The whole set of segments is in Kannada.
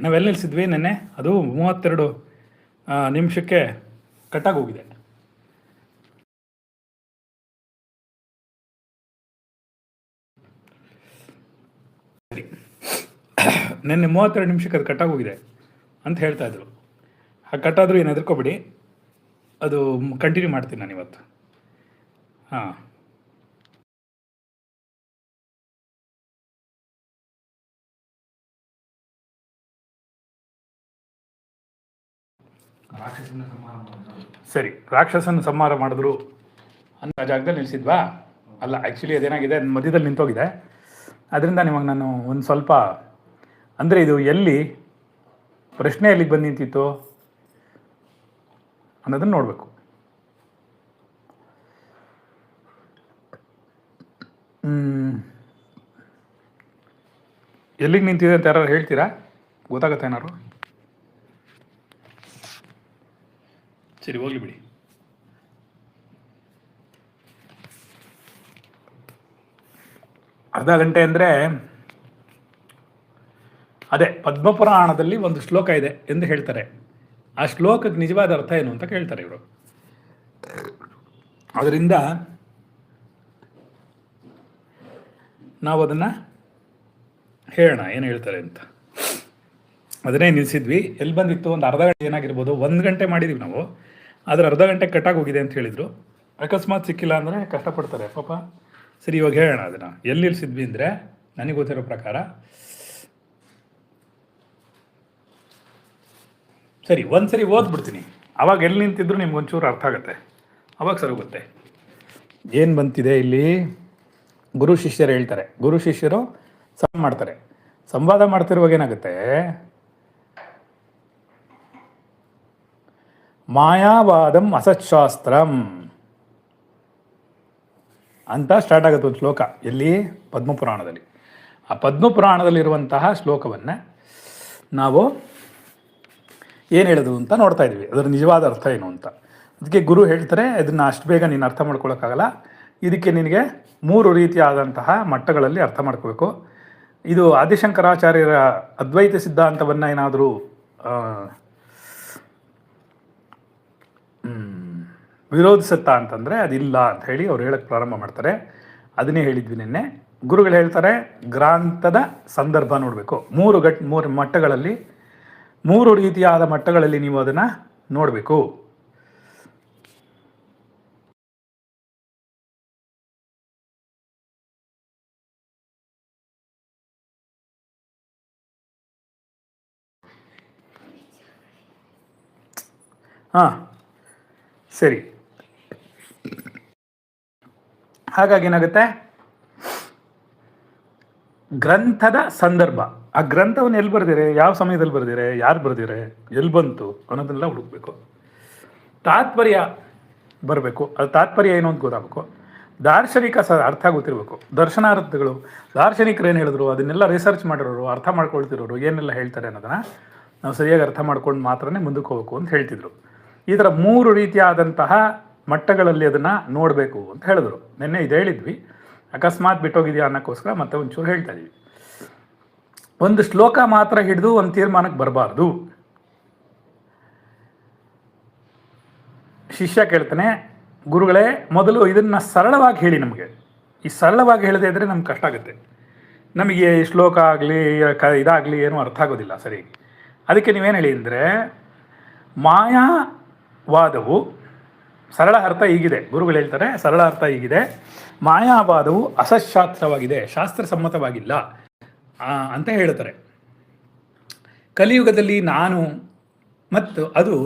ನಾವೆಲ್ಲ ನಿಲ್ಲಿಸಿದ್ವಿ ನೆನ್ನೆ. ಅದು 32 ನಿಮಿಷಕ್ಕೆ ಕಟ್ಟಾಗಿ ಹೋಗಿದೆ. ಸರಿ, ನಿನ್ನೆ 32 ನಿಮಿಷಕ್ಕೆ ಅದು ಕಟ್ಟಾಗಿ ಹೋಗಿದೆ ಅಂತ ಹೇಳ್ತಾ ಇದ್ರು. ಹಾಗೆ ಕಟ್ಟಾದರೂ ಏನು ಹೆದರ್ಕೋಬೇಡಿ, ಅದು ಕಂಟಿನ್ಯೂ ಮಾಡ್ತೀನಿ ನಾನು ಇವತ್ತು. ಹಾಂ, ಸರಿ. ರಾಕ್ಷಸನ ಸಂಹಾರ ಮಾಡಿದ್ರು ಅಂತ ಜಾಗದಲ್ಲಿ ನಿಲ್ಲಿಸಿದ್ವಾ? ಅಲ್ಲ, ಆ್ಯಕ್ಚುಲಿ ಅದೇನಾಗಿದೆ, ಮಧ್ಯದಲ್ಲಿ ನಿಂತೋಗಿದೆ. ಅದರಿಂದ ನಿಮಗೆ ನಾನು ಒಂದು ಸ್ವಲ್ಪ, ಅಂದರೆ ಇದು ಎಲ್ಲಿ ಪ್ರಶ್ನೆ ಎಲ್ಲಿಗೆ ಬಂದು ನಿಂತಿತ್ತು ಅನ್ನೋದನ್ನು ನೋಡಬೇಕು. ಎಲ್ಲಿಗೆ ನಿಂತಿದೆ ಅಂತ ಯಾರು ಹೇಳ್ತೀರಾ? ಗೊತ್ತಾಗತ್ತೆ ಏನಾರು? ಸರಿ, ಹೋಗ್ಲಿ ಬಿಡಿ. ಅರ್ಧ ಗಂಟೆ ಅಂದರೆ ಅದೇ ಪದ್ಮಪುರಾಣದಲ್ಲಿ ಒಂದು ಶ್ಲೋಕ ಇದೆ ಎಂದು ಹೇಳ್ತಾರೆ. ಆ ಶ್ಲೋಕಕ್ಕೆ ನಿಜವಾದ ಅರ್ಥ ಏನು ಅಂತ ಕೇಳ್ತಾರೆ ಇವರು. ಅದರಿಂದ ನಾವು ಅದನ್ನು ಹೇಳೋಣ, ಏನು ಹೇಳ್ತಾರೆ ಅಂತ. ಅದನ್ನೇ ನಿಲ್ಲಿಸಿದ್ವಿ. ಎಲ್ಲಿ ಬಂದಿತ್ತು? ಒಂದು ಅರ್ಧ ಗಂಟೆ ಏನಾಗಿರ್ಬೋದು, 1 ಗಂಟೆ ಮಾಡಿದ್ದೀವಿ ನಾವು. ಆದರೆ ಅರ್ಧ ಗಂಟೆ ಕಟ್ಟಾಗಿ ಹೋಗಿದೆ ಅಂತ ಹೇಳಿದರು. ಅಕಸ್ಮಾತ್ ಸಿಕ್ಕಿಲ್ಲ ಅಂದರೆ ಕಷ್ಟಪಡ್ತಾರೆ ಪಾಪ. ಸರಿ, ಇವಾಗ ಹೇಳೋಣ ಅದನ್ನು. ಎಲ್ಲಿ ನಿಲ್ಲಿಸಿದ್ವಿ ಅಂದರೆ, ನನಗೆ ಗೊತ್ತಿರೋ ಪ್ರಕಾರ ಸರಿ ಒಂದ್ಸರಿ ಓದ್ಬಿಡ್ತೀನಿ. ಅವಾಗ ಎಲ್ಲಿ ನಿಂತಿದ್ರು ನಿಮ್ಗೊಂಚೂರು ಅರ್ಥ ಆಗುತ್ತೆ, ಅವಾಗ ಸರೋಗುತ್ತೆ. ಏನು ಬಂತಿದೆ ಇಲ್ಲಿ? ಗುರು ಶಿಷ್ಯರು ಹೇಳ್ತಾರೆ. ಗುರು ಶಿಷ್ಯರು ಮಾಡ್ತಾರೆ. ಸಂವಾದ ಮಾಡ್ತಿರುವಾಗ ಏನಾಗುತ್ತೆ, ಮಾಯಾವಾದಂ ಅಸತ್ಶಾಸ್ತ್ರಂ ಅಂತ ಸ್ಟಾರ್ಟ್ ಆಗುತ್ತೆ ಒಂದು ಶ್ಲೋಕ. ಎಲ್ಲಿ? ಪದ್ಮಪುರಾಣದಲ್ಲಿ. ಆ ಪದ್ಮಪುರಾಣದಲ್ಲಿರುವಂತಹ ಶ್ಲೋಕವನ್ನು ನಾವು ಏನು ಹೇಳೋದು ಅಂತ ನೋಡ್ತಾ ಇದ್ವಿ. ಅದರ ನಿಜವಾದ ಅರ್ಥ ಏನು ಅಂತ. ಅದಕ್ಕೆ ಗುರು ಹೇಳ್ತಾರೆ, ಇದನ್ನು ಅಷ್ಟು ಬೇಗ ನೀನು ಅರ್ಥ ಮಾಡ್ಕೊಳ್ಳೋಕ್ಕಾಗಲ್ಲ. ಇದಕ್ಕೆ ನಿನಗೆ 3 ರೀತಿಯಾದಂತಹ ಮಟ್ಟಗಳಲ್ಲಿ ಅರ್ಥ ಮಾಡ್ಕೋಬೇಕು. ಇದು ಆದಿಶಂಕರಾಚಾರ್ಯರ ಅದ್ವೈತ ಸಿದ್ಧಾಂತವನ್ನು ಏನಾದರೂ ವಿರೋಧಿಸುತ್ತಾ ಅಂತಂದರೆ ಅದಿಲ್ಲ ಅಂತ ಹೇಳಿ ಅವ್ರು ಹೇಳಕ್ಕೆ ಪ್ರಾರಂಭ ಮಾಡ್ತಾರೆ. ಅದನ್ನೇ ಹೇಳಿದ್ವಿ ನಿನ್ನೆ. ಗುರುಗಳು ಹೇಳ್ತಾರೆ, ಗ್ರಂಥದ ಸಂದರ್ಭ ನೋಡಬೇಕು. 3 ಮಟ್ಟಗಳಲ್ಲಿ, 3 ರೀತಿಯಾದ ಮಟ್ಟಗಳಲ್ಲಿ ನೀವು ಅದನ್ನು ನೋಡಬೇಕು. ಹಾಂ, ಸರಿ. ಹಾಗಾಗಿ ಏನಾಗುತ್ತೆ, ಗ್ರಂಥದ ಸಂದರ್ಭ, ಆ ಗ್ರಂಥವನ್ನು ಎಲ್ಲಿ ಬರೆದಿರೆ, ಯಾವ ಸಮಯದಲ್ಲಿ ಬರೆದಿರೆ, ಯಾರು ಬರೆದಿರೆ, ಎಲ್ಲಿ ಬಂತು ಅನ್ನೋದನ್ನೆಲ್ಲ ಹುಡುಕಬೇಕು. ತಾತ್ಪರ್ಯ ಬರಬೇಕು. ಅದು ತಾತ್ಪರ್ಯ ಏನು ಅಂತ ಗೊತ್ತಾಗಬೇಕು. ದಾರ್ಶನಿಕ ಅರ್ಥ ಗೊತ್ತಿರಬೇಕು. ದರ್ಶನಾರ್ಥಗಳು, ದಾರ್ಶನಿಕರು ಏನು ಹೇಳಿದ್ರು ಅದನ್ನೆಲ್ಲ ರಿಸರ್ಚ್ ಮಾಡಿರೋರು, ಅರ್ಥ ಮಾಡ್ಕೊಳ್ತಿರೋರು ಏನೆಲ್ಲ ಹೇಳ್ತಾರೆ ಅನ್ನೋದನ್ನು ನಾವು ಸರಿಯಾಗಿ ಅರ್ಥ ಮಾಡ್ಕೊಂಡು ಮಾತ್ರನೇ ಮುಂದಕ್ಕೆ ಹೋಗಬೇಕು ಅಂತ ಹೇಳ್ತಿದ್ರು. ಈ ಥರ 3 ರೀತಿಯಾದಂತಹ ಮಟ್ಟಗಳಲ್ಲಿ ಅದನ್ನು ನೋಡಬೇಕು ಅಂತ ಹೇಳಿದ್ರು. ನಿನ್ನೆ ಇದು ಹೇಳಿದ್ವಿ. ಅಕಸ್ಮಾತ್ ಬಿಟ್ಟೋಗಿದೆಯಾ ಅನ್ನೋಕ್ಕೋಸ್ಕರ ಮತ್ತೆ ಒಂಚೂರು ಹೇಳ್ತಾ ಇದ್ದೀವಿ. ಒಂದು ಶ್ಲೋಕ ಮಾತ್ರ ಹಿಡಿದು ಒಂದು ತೀರ್ಮಾನಕ್ಕೆ ಬರಬಾರ್ದು. ಶಿಷ್ಯ ಕೇಳ್ತಾನೆ, ಗುರುಗಳೇ ಮೊದಲು ಇದನ್ನು ಸರಳವಾಗಿ ಹೇಳಿ ನಮಗೆ. ಈ ಸರಳವಾಗಿ ಹೇಳದೇ ಇದ್ದರೆ ನಮ್ಗೆ ಕಷ್ಟ ಆಗುತ್ತೆ. ನಮಗೆ ಶ್ಲೋಕ ಆಗಲಿ ಇದಾಗಲಿ ಏನೂ ಅರ್ಥ ಆಗೋದಿಲ್ಲ ಸರಿ. ಅದಕ್ಕೆ ನೀವೇನು ಹೇಳಿ ಅಂದರೆ, ಮಾಯಾವಾದವು ಸರಳ ಅರ್ಥ ಹೀಗಿದೆ. ಗುರುಗಳು ಹೇಳ್ತಾರೆ, ಸರಳ ಅರ್ಥ ಹೀಗಿದೆ, ಮಾಯಾವಾದವು ಅಸತ್ಶಾಸ್ತ್ರವಾಗಿದೆ, ಶಾಸ್ತ್ರಸಮ್ಮತವಾಗಿಲ್ಲ ಅಂತ ಹೇಳ್ತಾರೆ. ಕಲಿಯುಗದಲ್ಲಿ ನಾನು ಮತ್ತು ಅದು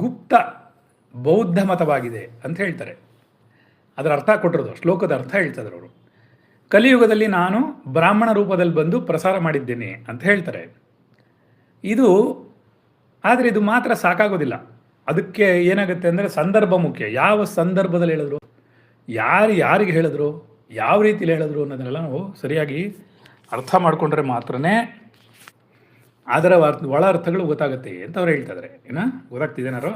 ಗುಪ್ತ ಬೌದ್ಧ ಮತವಾಗಿದೆ ಅಂತ ಹೇಳ್ತಾರೆ. ಅದರ ಅರ್ಥ ಕೊಟ್ಟಿರೋದು, ಶ್ಲೋಕದ ಅರ್ಥ ಹೇಳ್ತಿದ್ರು ಅವರು. ಕಲಿಯುಗದಲ್ಲಿ ನಾನು ಬ್ರಾಹ್ಮಣ ರೂಪದಲ್ಲಿ ಬಂದು ಪ್ರಸಾರ ಮಾಡಿದ್ದೇನೆ ಅಂತ ಹೇಳ್ತಾರೆ. ಇದು ಆದರೆ ಇದು ಮಾತ್ರ ಸಾಕಾಗೋದಿಲ್ಲ. ಅದಕ್ಕೆ ಏನಾಗುತ್ತೆ ಅಂದರೆ ಸಂದರ್ಭ ಮುಖ್ಯ. ಯಾವ ಸಂದರ್ಭದಲ್ಲಿ ಹೇಳಿದ್ರು, ಯಾರಿಗೆ ಹೇಳಿದ್ರು, ಯಾವ ರೀತಿಯಲ್ಲಿ ಹೇಳಿದ್ರು ಅನ್ನೋದನ್ನೆಲ್ಲ ನಾವು ಸರಿಯಾಗಿ ಅರ್ಥ ಮಾಡಿಕೊಂಡ್ರೆ ಮಾತ್ರನೇ ಅದರ ಒಳ ಅರ್ಥಗಳು ಗೊತ್ತಾಗುತ್ತೆ ಅಂತ ಅವ್ರು ಹೇಳ್ತಾ ಇದ್ದಾರೆ. ಏನೋ ಗೊತ್ತಾಗ್ತಿದ್ದೇನಾರು?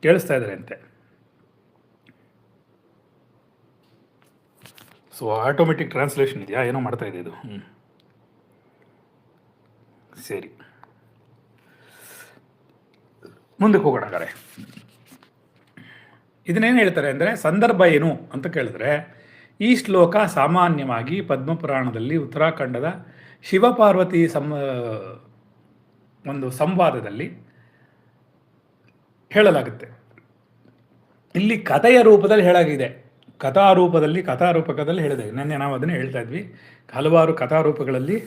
ಕೇಳಿಸ್ತಾ ಇದ್ದಾರೆ ಅಂತೆ. ಸೊ ಆಟೋಮೆಟಿಕ್ ಟ್ರಾನ್ಸ್ಲೇಷನ್ ಇದೆಯಾ, ಏನೋ ಮಾಡ್ತಾ ಇದೆ ಇದು. ಸರಿ, ಮುಂದಕ್ಕೆ ಹೋಗೋಣ ಹಾಗಾದ್ರೆ. ಇದನ್ನೇನು ಹೇಳ್ತಾರೆ ಅಂದರೆ, ಸಂದರ್ಭ ಏನು ಅಂತ ಕೇಳಿದ್ರೆ, ಈ ಶ್ಲೋಕ ಸಾಮಾನ್ಯವಾಗಿ ಪದ್ಮಪುರಾಣದಲ್ಲಿ ಉತ್ತರಾಖಂಡದ ಶಿವಪಾರ್ವತಿ ಒಂದು ಸಂವಾದದಲ್ಲಿ ಹೇಳಲಾಗುತ್ತೆ. ಇಲ್ಲಿ ಕಥೆಯ ರೂಪದಲ್ಲಿ ಹೇಳಾಗಿದೆ, ಕಥಾರೂಪಕದಲ್ಲಿ ಹೇಳಿದೆ. ನಿನ್ನೆ ನಾವು ಅದನ್ನೇ ಹೇಳ್ತಾ ಇದ್ವಿ, ಹಲವಾರು ಕಥಾರೂಪಗಳಲ್ಲಿ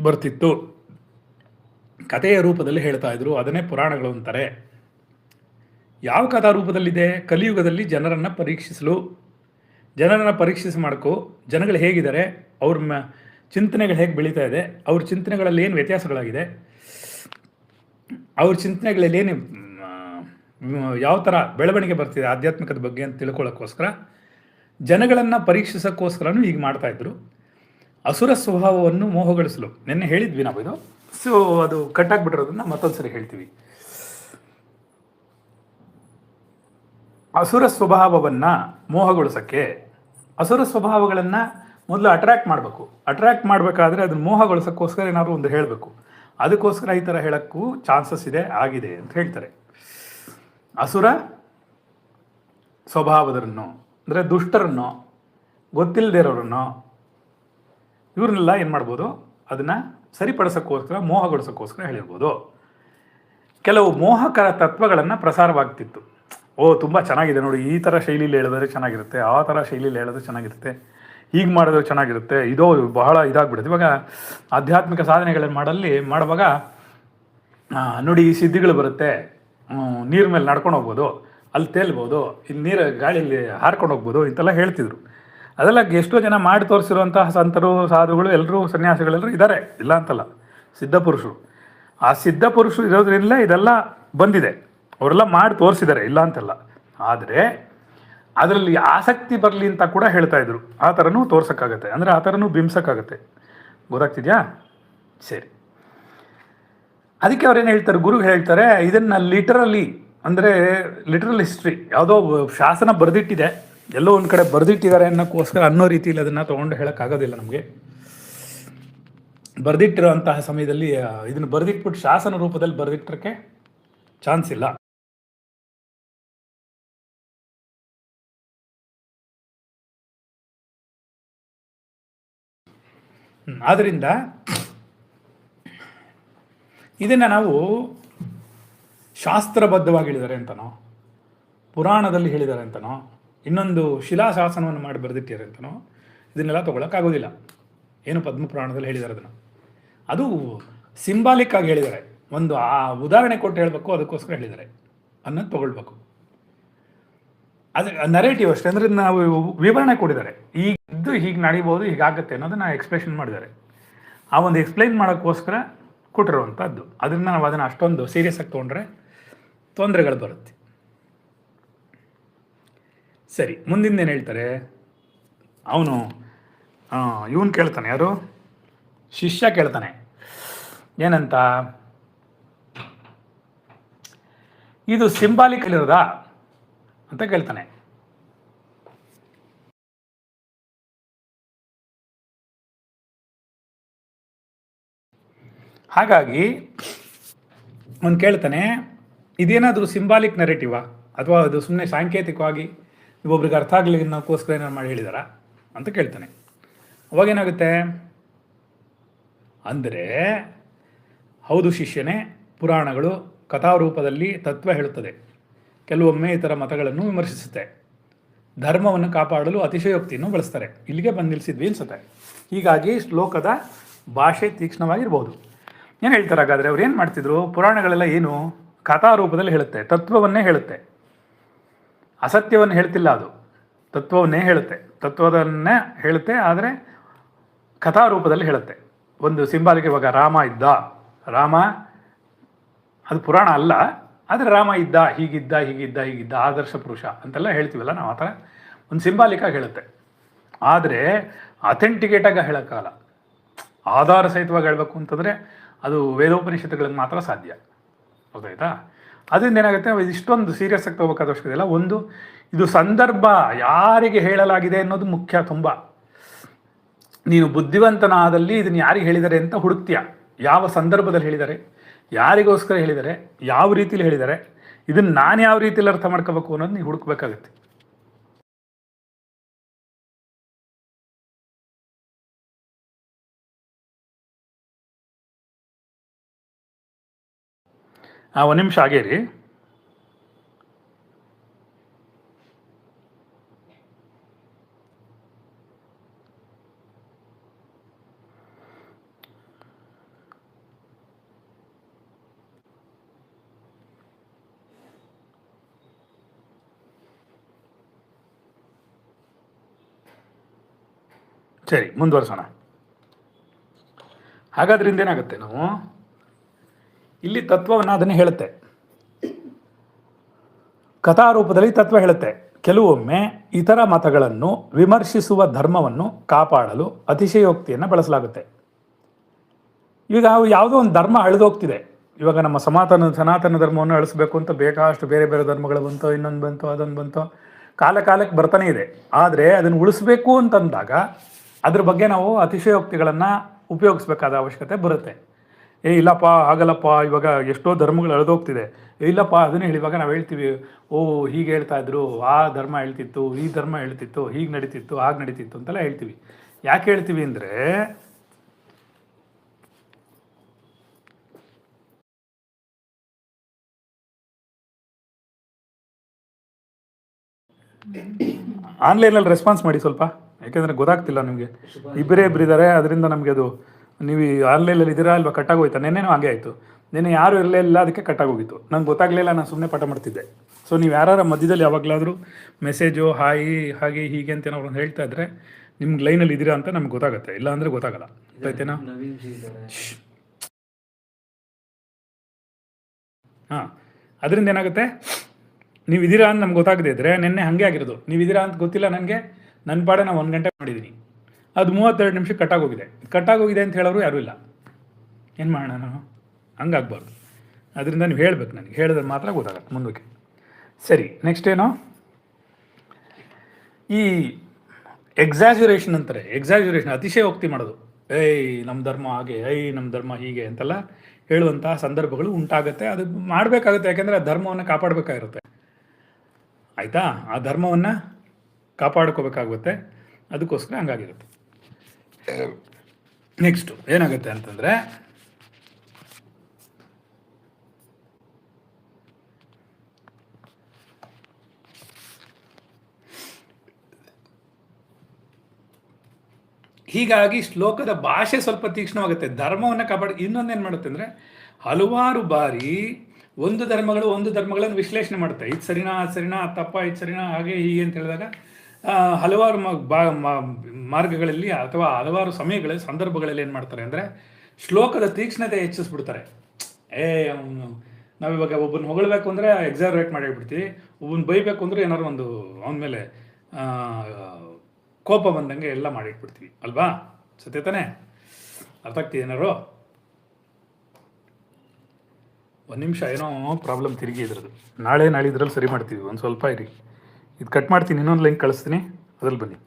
ಬರ್ತಿತ್ತು, ಕಥೆಯ ರೂಪದಲ್ಲಿ ಹೇಳ್ತಾ ಇದ್ರು, ಅದನ್ನೇ ಪುರಾಣಗಳು ಅಂತಾರೆ. ಯಾವ ಕಥಾರೂಪದಲ್ಲಿದೆ? ಕಲಿಯುಗದಲ್ಲಿ ಜನರನ್ನು ಪರೀಕ್ಷಿಸಿ ಮಾಡ್ಕೋ, ಜನಗಳು ಹೇಗಿದ್ದಾರೆ, ಅವ್ರ ಚಿಂತನೆಗಳು ಹೇಗೆ ಬೆಳೀತಾ ಇದೆ, ಅವ್ರ ಚಿಂತನೆಗಳಲ್ಲಿ ಏನು ವ್ಯತ್ಯಾಸಗಳಾಗಿದೆ, ಅವ್ರ ಚಿಂತನೆಗಳಲ್ಲಿ ಏನು ಯಾವ ಥರ ಬೆಳವಣಿಗೆ ಬರ್ತಿದೆ ಆಧ್ಯಾತ್ಮಿಕದ ಬಗ್ಗೆ ಅಂತ ತಿಳ್ಕೊಳ್ಳೋಕ್ಕೋಸ್ಕರ, ಜನಗಳನ್ನು ಪರೀಕ್ಷಿಸೋಕ್ಕೋಸ್ಕರನೂ ಹೀಗೆ ಮಾಡ್ತಾಯಿದ್ರು. ಅಸುರ ಸ್ವಭಾವವನ್ನು ಮೋಹಗೊಳಿಸಲು ನಿನ್ನೆ ಹೇಳಿದ್ವಿ ನಾವು ಇದು. ಸೊ ಅದು ಕಟ್ಟಾಗ್ಬಿಟ್ಟಿರೋದನ್ನ ಮತ್ತೊಂದು ಸರಿ ಹೇಳ್ತೀವಿ. ಅಸುರ ಸ್ವಭಾವವನ್ನು ಮೋಹಗೊಳಿಸೋಕ್ಕೆ, ಅಸುರ ಸ್ವಭಾವಗಳನ್ನು ಮೊದಲು ಅಟ್ರ್ಯಾಕ್ಟ್ ಮಾಡಬೇಕು. ಅಟ್ರ್ಯಾಕ್ಟ್ ಮಾಡಬೇಕಾದ್ರೆ ಅದನ್ನು ಮೋಹಗೊಳಿಸೋಕ್ಕೋಸ್ಕರ ಏನಾದರೂ ಒಂದು ಹೇಳಬೇಕು. ಅದಕ್ಕೋಸ್ಕರ ಈ ಥರ ಹೇಳೋಕ್ಕೂ ಚಾನ್ಸಸ್ ಆಗಿದೆ ಅಂತ ಹೇಳ್ತಾರೆ. ಅಸುರ ಸ್ವಭಾವದರನ್ನು ಅಂದರೆ ದುಷ್ಟರನ್ನು, ಗೊತ್ತಿಲ್ಲದೆ ಇರೋರನ್ನು, ಇವ್ರನ್ನೆಲ್ಲ ಏನು ಮಾಡ್ಬೋದು, ಅದನ್ನು ಸರಿಪಡಿಸೋಕ್ಕೋಸ್ಕರ, ಮೋಹಗೊಳಿಸೋಕ್ಕೋಸ್ಕರ ಹೇಳಿರ್ಬೋದು. ಕೆಲವು ಮೋಹಕರ ತತ್ವಗಳನ್ನು ಪ್ರಸಾರವಾಗ್ತಿತ್ತು. ತುಂಬ ಚೆನ್ನಾಗಿದೆ ನೋಡಿ, ಈ ಥರ ಶೈಲಿಯಲ್ಲಿ ಹೇಳಿದ್ರೆ ಚೆನ್ನಾಗಿರುತ್ತೆ, ಆ ಥರ ಶೈಲಿಯಲ್ಲಿ ಹೇಳಿದ್ರೆ ಚೆನ್ನಾಗಿರುತ್ತೆ, ಹೀಗೆ ಮಾಡಿದ್ರೆ ಚೆನ್ನಾಗಿರುತ್ತೆ, ಇದು ಬಹಳ ಇದಾಗ್ಬಿಡುತ್ತೆ. ಇವಾಗ ಆಧ್ಯಾತ್ಮಿಕ ಸಾಧನೆಗಳನ್ನು ಮಾಡುವಾಗ ನೋಡಿ, ಈ ಸಿದ್ಧಿಗಳು ಬರುತ್ತೆ, ನೀರ ಮೇಲೆ ನಡ್ಕೊಂಡು ಹೋಗ್ಬೋದು, ಅಲ್ಲಿ ತೇಲ್ಬೋದು, ಇಲ್ಲಿ ಗಾಳಿಯಲ್ಲಿ ಹಾರ್ಕೊಂಡು ಹೋಗ್ಬೋದು, ಇಂತೆಲ್ಲ ಹೇಳ್ತಿದ್ರು. ಅದೆಲ್ಲ ಎಷ್ಟೋ ಜನ ಮಾಡಿ ತೋರಿಸಿರುವಂತಹ ಸಂತರು, ಸಾಧುಗಳು, ಎಲ್ಲರೂ, ಸನ್ಯಾಸಿಗಳೆಲ್ಲರೂ ಇದ್ದಾರೆ, ಇಲ್ಲ ಅಂತಲ್ಲ. ಸಿದ್ಧಪುರುಷರು, ಆ ಸಿದ್ಧಪುರುಷರು ಇರೋದ್ರಿಂದ ಇದೆಲ್ಲ ಬಂದಿದೆ, ಅವರೆಲ್ಲ ಮಾಡಿ ತೋರಿಸಿದ್ದಾರೆ, ಇಲ್ಲ ಅಂತಲ್ಲ. ಆದರೆ ಅದರಲ್ಲಿ ಆಸಕ್ತಿ ಬರಲಿ ಅಂತ ಕೂಡ ಹೇಳ್ತಾ ಇದ್ರು. ಆ ಥರನೂ ತೋರ್ಸೋಕ್ಕಾಗತ್ತೆ, ಅಂದರೆ ಆ ಥರನೂ ಬಿಂಬಿಸೋಕ್ಕಾಗತ್ತೆ. ಗೊತ್ತಾಗ್ತಿದ್ಯಾ? ಸರಿ, ಅದಕ್ಕೆ ಅವ್ರೇನು ಹೇಳ್ತಾರೆ, ಗುರು ಹೇಳ್ತಾರೆ, ಇದನ್ನು ಲಿಟರಲ್ ಹಿಸ್ಟ್ರಿ, ಯಾವುದೋ ಶಾಸನ ಬರೆದಿಟ್ಟಿದೆ, ಎಲ್ಲೋ ಒಂದು ಕಡೆ ಬರೆದಿಟ್ಟಿದ್ದಾರೆ ಅನ್ನೋ ರೀತಿಯಲ್ಲಿ ಅದನ್ನು ತೊಗೊಂಡು ಹೇಳೋಕ್ಕಾಗೋದಿಲ್ಲ ನಮಗೆ. ಬರೆದಿಟ್ಟಿರೋಂತಹ ಸಮಯದಲ್ಲಿ ಇದನ್ನು ಬರೆದಿಟ್ಬಿಟ್ಟು ಶಾಸನ ರೂಪದಲ್ಲಿ ಬರೆದಿಟ್ಟಕ್ಕೆ ಚಾನ್ಸ್ ಇಲ್ಲ. ಆದ್ದರಿಂದ ಇದನ್ನು ನಾವು ಶಾಸ್ತ್ರಬದ್ಧವಾಗಿ ಹೇಳಿದ್ದಾರೆ ಅಂತನೋ, ಪುರಾಣದಲ್ಲಿ ಹೇಳಿದ್ದಾರೆ ಅಂತನೋ, ಇನ್ನೊಂದು ಶಿಲಾಶಾಸನವನ್ನು ಮಾಡಿ ಬರೆದಿಟ್ಟಿದ್ದಾರೆ ಅಂತನೋ ಇದನ್ನೆಲ್ಲ ತೊಗೊಳಕ್ಕಾಗೋದಿಲ್ಲ. ಏನು ಪದ್ಮಪುರಾಣದಲ್ಲಿ ಹೇಳಿದ್ದಾರೆ ಅದನ್ನು, ಅದು ಸಿಂಬಾಲಿಕ್ ಆಗಿ ಹೇಳಿದ್ದಾರೆ, ಒಂದು ಆ ಉದಾಹರಣೆ ಕೊಟ್ಟು ಹೇಳಬೇಕು, ಅದಕ್ಕೋಸ್ಕರ ಹೇಳಿದ್ದಾರೆ ಅನ್ನೋದು ತೊಗೊಳ್ಬೇಕು. ಅದು ನರೇಟಿವ್ ಅಷ್ಟೇ, ಅಂದರೆ ನಾವು ವಿವರಣೆ ಕೊಟ್ಟಿದ್ದಾರೆ, ಹೀಗೆ ನಡೀಬೋದು, ಹೀಗಾಗುತ್ತೆ ಅನ್ನೋದನ್ನು ಎಕ್ಸ್ಪ್ಲೇಷನ್ ಮಾಡಿದ್ದಾರೆ. ಆ ಒಂದು ಎಕ್ಸ್ಪ್ಲೈನ್ ಮಾಡೋಕ್ಕೋಸ್ಕರ ಕೊಟ್ಟಿರುವಂಥದ್ದು. ಅದನ್ನು ನಾವು ಅದನ್ನು ಅಷ್ಟೊಂದು ಸೀರಿಯಸ್ ಆಗಿ ತೊಗೊಂಡ್ರೆ ತೊಂದರೆಗಳು ಬರುತ್ತೆ. ಸರಿ, ಮುಂದಿನ ಏನು ಹೇಳ್ತಾರೆ, ಇವನು ಕೇಳ್ತಾನೆ, ಯಾರು ಶಿಷ್ಯ ಕೇಳ್ತಾನೆ, ಏನಂತ, ಇದು ಸಿಂಬಾಲಿಕ್ ಇರೋದಾ ಅಂತ ಕೇಳ್ತಾನೆ. ಹಾಗಾಗಿ ಅವನು ಕೇಳ್ತಾನೆ, ಇದೇನಾದರೂ ಸಿಂಬಾಲಿಕ್ ನೆರೇಟಿವಾ, ಅಥವಾ ಅದು ಸುಮ್ಮನೆ ಸಾಂಕೇತಿಕವಾಗಿ ಒಬ್ರಿಗೆ ಅರ್ಥ ಆಗಲಿ ಅನ್ನೋಕ್ಕೋಸ್ಕರ ಏನಾರು ಮಾಡಿ ಹೇಳಿದಾರ ಅಂತ ಕೇಳ್ತಾನೆ. ಅವಾಗೇನಾಗುತ್ತೆ ಅಂದರೆ, ಹೌದು ಶಿಷ್ಯನೇ, ಪುರಾಣಗಳು ಕಥಾರೂಪದಲ್ಲಿ ತತ್ವ ಹೇಳುತ್ತದೆ, ಕೆಲವೊಮ್ಮೆ ಇತರ ಮತಗಳನ್ನು ವಿಮರ್ಶಿಸುತ್ತೆ, ಧರ್ಮವನ್ನು ಕಾಪಾಡಲು ಅತಿಶಯೋಕ್ತಿಯನ್ನು ಬಳಸ್ತಾರೆ. ಇಲ್ಲಿಗೆ ಬಂದು ನಿಲ್ಲಿಸಿದ್ವಿ ಅನ್ಸುತ್ತೆ. ಹೀಗಾಗಿ ಶ್ಲೋಕದ ಭಾಷೆ ತೀಕ್ಷ್ಣವಾಗಿರ್ಬೋದು. ಏನು ಹೇಳ್ತಾರೆ ಹಾಗಾದರೆ, ಅವ್ರು ಏನು ಮಾಡ್ತಿದ್ರು, ಪುರಾಣಗಳೆಲ್ಲ ಏನು ಕಥಾರೂಪದಲ್ಲಿ ಹೇಳುತ್ತೆ, ತತ್ವವನ್ನೇ ಹೇಳುತ್ತೆ, ಅಸತ್ಯವನ್ನು ಹೇಳ್ತಿಲ್ಲ, ಅದು ತತ್ವವನ್ನೇ ತತ್ವದನ್ನೇ ಹೇಳುತ್ತೆ, ಆದರೆ ಕಥಾರೂಪದಲ್ಲಿ ಹೇಳುತ್ತೆ. ಒಂದು ಸಿಂಬಾಲಿಕ್, ಇವಾಗ ರಾಮ ಅದು ಪುರಾಣ ಅಲ್ಲ, ಆದರೆ ರಾಮ ಹೀಗಿದ್ದ ಆದರ್ಶ ಪುರುಷ ಅಂತೆಲ್ಲ ಹೇಳ್ತೀವಲ್ಲ ನಾವು, ಆ ಥರ ಒಂದು ಸಿಂಬಾಲಿಕಾಗಿ ಹೇಳುತ್ತೆ. ಆದರೆ ಅಥೆಂಟಿಕೇಟಾಗಿ ಹೇಳೋಕ್ಕಾಗಲ್ಲ, ಆಧಾರ ಸಹಿತವಾಗಿ ಹೇಳಬೇಕು ಅಂತಂದರೆ ಅದು ವೇದೋಪನಿಷತ್ತುಗಳಿಗೆ ಮಾತ್ರ ಸಾಧ್ಯ. ಗೊತ್ತಾಯ್ತಾ? ಅದರಿಂದ ಏನಾಗುತ್ತೆ, ಇಷ್ಟೊಂದು ಸೀರಿಯಸ್ ಆಗಿ ತಗೋಬೇಕಾದ ಅವಶ್ಯಕತೆ ಇಲ್ಲ. ಒಂದು, ಇದು ಸಂದರ್ಭ ಯಾರಿಗೆ ಹೇಳಲಾಗಿದೆ ಅನ್ನೋದು ಮುಖ್ಯ ತುಂಬ. ನೀನು ಬುದ್ಧಿವಂತನಾದಲ್ಲಿ ಇದನ್ನು ಯಾರಿಗೆ ಹೇಳಿದ್ದಾರೆ ಅಂತ ಹುಡುಕ್ತೀಯ. ಯಾವ ಸಂದರ್ಭದಲ್ಲಿ ಹೇಳಿದ್ದಾರೆ, ಯಾರಿಗೋಸ್ಕರ ಹೇಳಿದ್ದಾರೆ, ಯಾವ ರೀತಿಯಲ್ಲಿ ಹೇಳಿದ್ದಾರೆ, ಇದನ್ನು ನಾನು ಯಾವ ರೀತಿಯಲ್ಲಿ ಅರ್ಥ ಮಾಡ್ಕೋಬೇಕು ಅನ್ನೋದು ನೀವು ಹುಡುಕ್ಬೇಕಾಗತ್ತೆ. ಒಂದು ನಿಮಿಷ ಆಗೇ ರೀ. ಸರಿ, ಮುಂದುವರ್ಸೋಣ. ಹಾಗಾದ್ರಿಂದ ಏನಾಗುತ್ತೆ, ನಾವು ಇಲ್ಲಿ ತತ್ವವನ್ನು ಅದನ್ನೇ ಹೇಳುತ್ತೆ, ಕಥಾರೂಪದಲ್ಲಿ ತತ್ವ ಹೇಳುತ್ತೆ. ಕೆಲವೊಮ್ಮೆ ಇತರ ಮತಗಳನ್ನು ವಿಮರ್ಶಿಸುವ ಧರ್ಮವನ್ನು ಕಾಪಾಡಲು ಅತಿಶಯೋಕ್ತಿಯನ್ನು ಬಳಸಲಾಗುತ್ತೆ. ಈಗ ಯಾವುದೋ ಒಂದು ಧರ್ಮ ಅಳಿದೋಗ್ತಿದೆ. ಇವಾಗ ನಮ್ಮ ಸನಾತನ ಧರ್ಮವನ್ನು ಅಳಿಸ್ಬೇಕು ಅಂತ ಬೇಕಾಷ್ಟು ಬೇರೆ ಬೇರೆ ಧರ್ಮಗಳು ಬಂತು, ಇನ್ನೊಂದು ಬಂತು, ಅದೊಂದು ಬಂತು, ಕಾಲಕ್ಕೆ ಬರ್ತಾನೆ ಇದೆ. ಆದರೆ ಅದನ್ನು ಉಳಿಸ್ಬೇಕು ಅಂತಂದಾಗ ಅದ್ರ ಬಗ್ಗೆ ನಾವು ಅತಿಶಯೋಕ್ತಿಗಳನ್ನು ಉಪಯೋಗಿಸ್ಬೇಕಾದ ಅವಶ್ಯಕತೆ ಬರುತ್ತೆ. ಇಲ್ಲಪ್ಪ ಆಗಲ್ಲಪ್ಪ, ಇವಾಗ ಎಷ್ಟೋ ಧರ್ಮಗಳು ಅಳಿದೋಗ್ತಿದೆ, ಇಲ್ಲಪ್ಪ ಅದನ್ನೇ ಹೇಳಿ. ಇವಾಗ ನಾವು ಹೇಳ್ತೀವಿ, ಹೀಗೆ ಹೇಳ್ತಾ ಇದ್ರು, ಆ ಧರ್ಮ ಹೇಳ್ತಿತ್ತು, ಈ ಧರ್ಮ ಹೇಳ್ತಿತ್ತು, ಹೀಗೆ ನಡೀತಿತ್ತು, ಹಾಗೆ ನಡೀತಿತ್ತು ಅಂತೆಲ್ಲ ಹೇಳ್ತೀವಿ. ಯಾಕೆ ಹೇಳ್ತೀವಿ ಅಂದರೆ, ಆನ್ಲೈನಲ್ಲಿ ರೆಸ್ಪಾನ್ಸ್ ಮಾಡಿ ಸ್ವಲ್ಪ, ಯಾಕೆಂದರೆ ಗೊತ್ತಾಗ್ತಿಲ್ಲ ನಿಮಗೆ. ಇಬ್ಬರಿದ್ದಾರೆ, ಅದರಿಂದ ನಮಗೆ ಅದು ನೀವು ಆನ್ಲೈನಲ್ಲಿ ಇದ್ದೀರಾ ಅಲ್ವಾ, ಕಟ್ಟಾಗೋಯ್ತಾ? ನೆನ್ನೆನೂ ಹಾಗೆ ಆಯಿತು. ನೆನ್ನೆ ಯಾರು ಇರಲಿಲ್ಲ, ಅದಕ್ಕೆ ಕಟ್ಟಾಗೋಗಿತ್ತು. ನಂಗೆ ಗೊತ್ತಾಗಲಿಲ್ಲ, ನಾನು ಸುಮ್ಮನೆ ಪಾಠ ಮಾಡ್ತಿದ್ದೆ. ಸೊ ನೀವು ಯಾರು ಮಧ್ಯದಲ್ಲಿ ಯಾವಾಗಲಾದರೂ ಮೆಸೇಜು ಹಾಯಿ ಹಾಗೆ ಹೀಗೆ ಅಂತ ಏನಾದ್ರು ಹೇಳ್ತಾ ಇದ್ರೆ ನಿಮ್ಗೆ ಲೈನಲ್ಲಿ ಇದ್ದೀರಾ ಅಂತ ನಮ್ಗೆ ಗೊತ್ತಾಗುತ್ತೆ, ಇಲ್ಲ ಅಂದರೆ ಗೊತ್ತಾಗಲ್ಲ. ಆಯ್ತೇನಾ? ಹಾಂ, ಅದರಿಂದ ಏನಾಗುತ್ತೆ, ನೀವಿದ್ದೀರಾ ಅಂತ ನಮ್ಗೆ ಗೊತ್ತಾಗದೇ ಇದ್ದರೆ, ನೆನ್ನೆ ಹಾಗೆ ಆಗಿರೋದು, ನೀವಿದ್ದೀರಾ ಅಂತ ಗೊತ್ತಿಲ್ಲ ನನಗೆ, ನನ್ನ ಪಾಡೆ ನಾನು 1 ಗಂಟೆ ಮಾಡಿದ್ದೀನಿ, ಅದು 32 ನಿಮಿಷಕ್ಕೆ ಕಟ್ಟಾಗೋಗಿದೆ ಅಂತ ಹೇಳೋರು ಯಾರೂ ಇಲ್ಲ. ಏನು ಮಾಡೋಣ ನಾವು? ಹಂಗಾಗಬಾರ್ದು. ಅದರಿಂದ ನೀವು ಹೇಳಬೇಕು, ನನಗೆ ಹೇಳಿದ್ರೆ ಮಾತ್ರ ಗೊತ್ತಾಗತ್ತೆ ಮುಂದಕ್ಕೆ. ಸರಿ, ನೆಕ್ಸ್ಟ್ ಏನು, ಈ ಎಕ್ಸಾಜುರೇಷನ್ ಅಂತಾರೆ. ಅತಿಶಯೋಕ್ತಿ ಮಾಡೋದು. ನಮ್ಮ ಧರ್ಮ ಹಾಗೆ, ನಮ್ಮ ಧರ್ಮ ಹೀಗೆ ಅಂತೆಲ್ಲ ಹೇಳುವಂಥ ಸಂದರ್ಭಗಳು ಉಂಟಾಗುತ್ತೆ. ಅದು ಮಾಡಬೇಕಾಗುತ್ತೆ, ಯಾಕೆಂದರೆ ಆ ಧರ್ಮವನ್ನು ಕಾಪಾಡಬೇಕಾಗಿರುತ್ತೆ. ಆಯಿತಾ? ಆ ಧರ್ಮವನ್ನು ಕಾಪಾಡ್ಕೋಬೇಕಾಗುತ್ತೆ, ಅದಕ್ಕೋಸ್ಕರ ಹಂಗಾಗಿರುತ್ತೆ. ನೆಕ್ಸ್ಟು ಏನಾಗುತ್ತೆ ಅಂತಂದರೆ, ಹೀಗಾಗಿ ಶ್ಲೋಕದ ಭಾಷೆ ಸ್ವಲ್ಪ ತೀಕ್ಷ್ಣವಾಗುತ್ತೆ. ಧರ್ಮವನ್ನು ಇನ್ನೊಂದೇನು ಮಾಡುತ್ತೆ ಅಂದರೆ, ಹಲವಾರು ಬಾರಿ ಒಂದು ಧರ್ಮಗಳನ್ನು ವಿಶ್ಲೇಷಣೆ ಮಾಡುತ್ತೆ. ಇದು ಸರಿನಾ, ಅದು ಸರಿನಾ, ಅದು ತಪ್ಪ, ಇದು ಸರಿನಾ, ಹಾಗೆ ಹೀಗೆ ಅಂತ ಹೇಳಿದಾಗ ಹಲವಾರು ಮಾರ್ಗಗಳಲ್ಲಿ ಅಥವಾ ಹಲವಾರು ಸಂದರ್ಭಗಳಲ್ಲಿ ಏನು ಮಾಡ್ತಾರೆ ಅಂದರೆ, ಶ್ಲೋಕದ ತೀಕ್ಷ್ಣತೆ ಹೆಚ್ಚಿಸ್ಬಿಡ್ತಾರೆ. ನಾವಿವಾಗ ಒಬ್ಬನ ಹೊಗಳಬೇಕು ಅಂದರೆ ಎಕ್ಸಾಜರೇಟ್ ಮಾಡಿಬಿಡ್ತೀವಿ, ಒಬ್ಬನ ಬೈಬೇಕು ಅಂದರೆ ಏನಾದ್ರು ಒಂದು ಅವನ ಮೇಲೆ ಕೋಪ ಬಂದಂಗೆ ಎಲ್ಲ ಮಾಡಿಟ್ಬಿಡ್ತೀವಿ ಅಲ್ವಾ? ಸತ್ಯ ತಾನೇ? ಅರ್ಥ ಆಗ್ತಿದೆ ಏನಾರು? 1 ನಿಮಿಷ, ಏನೋ ಪ್ರಾಬ್ಲಮ್ ತಿರುಗಿ ಇದ್ರದ್ದು. ನಾಳೆ ಇದ್ರಲ್ಲಿ ಸರಿ ಮಾಡ್ತೀವಿ, ಒಂದು ಸ್ವಲ್ಪ ಇರಿ. ಇದು ಕಟ್ ಮಾಡ್ತೀನಿ, ಇನ್ನೊಂದು ಲೈನ್ ಕಳಿಸ್ತೀನಿ, ಅದ್ರಲ್ಲಿ ಬನ್ನಿ.